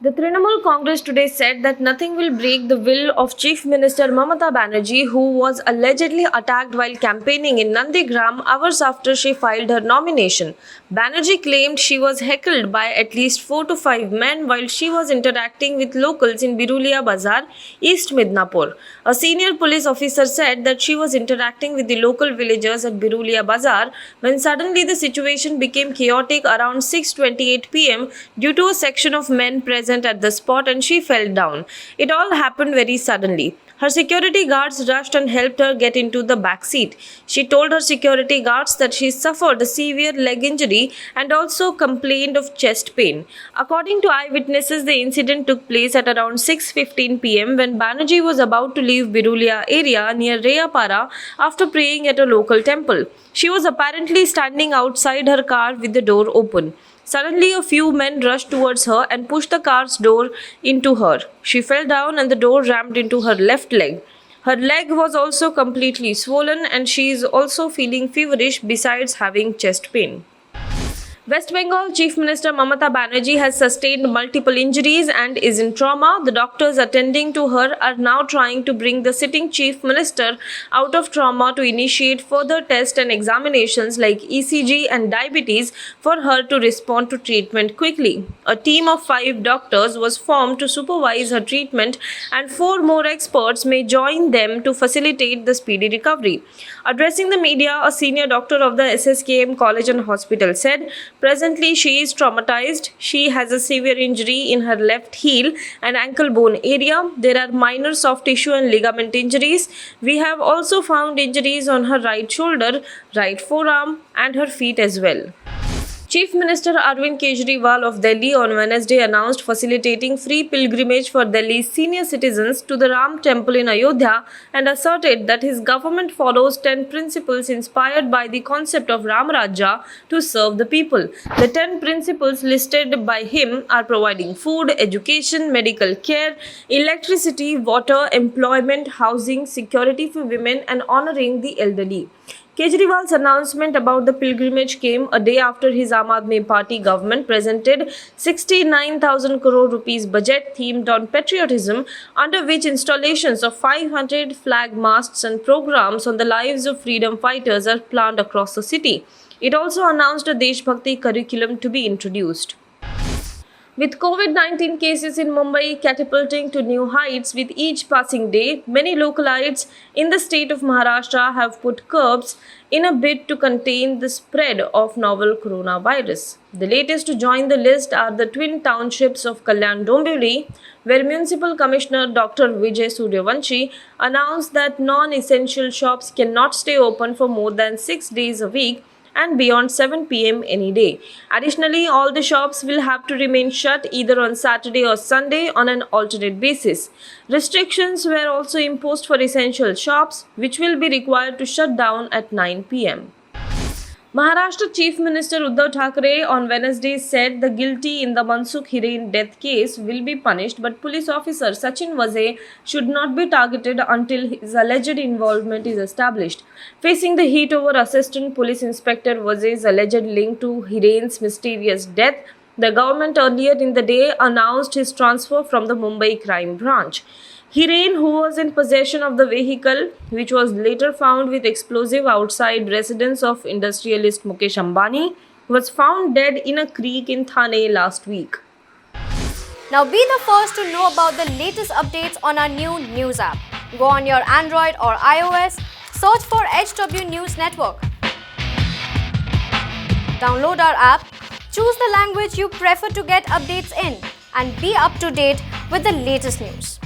The Trinamool Congress today said that nothing will break the will of Chief Minister Mamata Banerjee, who was allegedly attacked while campaigning in Nandigram hours after she filed her nomination. Banerjee claimed she was heckled by at least 4 to 5 men while she was interacting with locals in Birulia Bazar, East Midnapur. A senior police officer said that she was interacting with the local villagers at Birulia Bazar when suddenly the situation became chaotic around 6:28 pm due to a section of men present at the spot and she fell down. It all happened very suddenly. Her security guards rushed and helped her get into the back seat. She told her security guards that she suffered a severe leg injury and also complained of chest pain. According to eyewitnesses, the incident took place at around 6:15 pm when Banerjee was about to leave Birulia area near Reyapara after praying at a local temple. She was apparently standing outside her car with the door open. Suddenly, a few men rushed towards her and pushed the car's door into her. She fell down and the door rammed into her left leg. Her leg was also completely swollen and she is also feeling feverish besides having chest pain. West Bengal Chief Minister Mamata Banerjee has sustained multiple injuries and is in trauma. The doctors attending to her are now trying to bring the sitting Chief Minister out of trauma to initiate further tests and examinations like ECG and diabetes for her to respond to treatment quickly. A team of 5 doctors was formed to supervise her treatment and 4 more experts may join them to facilitate the speedy recovery. Addressing the media, a senior doctor of the SSKM College and Hospital said, "Presently, she is traumatized. She has a severe injury in her left heel and ankle bone area. There are minor soft tissue and ligament injuries. We have also found injuries on her right shoulder, right forearm, and her feet as well." Chief Minister Arvind Kejriwal of Delhi on Wednesday announced facilitating free pilgrimage for Delhi's senior citizens to the Ram Temple in Ayodhya and asserted that his government follows 10 principles inspired by the concept of Ram Rajya to serve the people. The 10 principles listed by him are providing food, education, medical care, electricity, water, employment, housing, security for women, and honoring the elderly. Kejriwal's announcement about the pilgrimage came a day after his Aam Aadmi Party government presented 69,000 crore rupees budget themed on patriotism, under which installations of 500 flag masts and programs on the lives of freedom fighters are planned across the city. It also announced a Deshbhakti curriculum to be introduced. With COVID-19 cases in Mumbai catapulting to new heights with each passing day, many localites in the state of Maharashtra have put curbs in a bid to contain the spread of novel coronavirus. The latest to join the list are the twin townships of Kalyan Dombivli, where Municipal Commissioner Dr. Vijay Suryavanshi announced that non-essential shops cannot stay open for more than 6 days a week and beyond 7 pm any day. Additionally, all the shops will have to remain shut either on Saturday or Sunday on an alternate basis. Restrictions were also imposed for essential shops, which will be required to shut down at 9 pm. Maharashtra Chief Minister Uddhav Thackeray on Wednesday said the guilty in the Mansukh Hiren death case will be punished, but police officer Sachin Vaze should not be targeted until his alleged involvement is established. Facing the heat over Assistant Police Inspector Vaze's alleged link to Hiren's mysterious death, the government earlier in the day announced his transfer from the Mumbai crime branch. Hiren, who was in possession of the vehicle, which was later found with explosive outside residence of industrialist Mukesh Ambani, was found dead in a creek in Thane last week. Now be the first to know about the latest updates on our new news app. Go on your Android or iOS, search for HW News Network. Download our app, choose the language you prefer to get updates in, and be up to date with the latest news.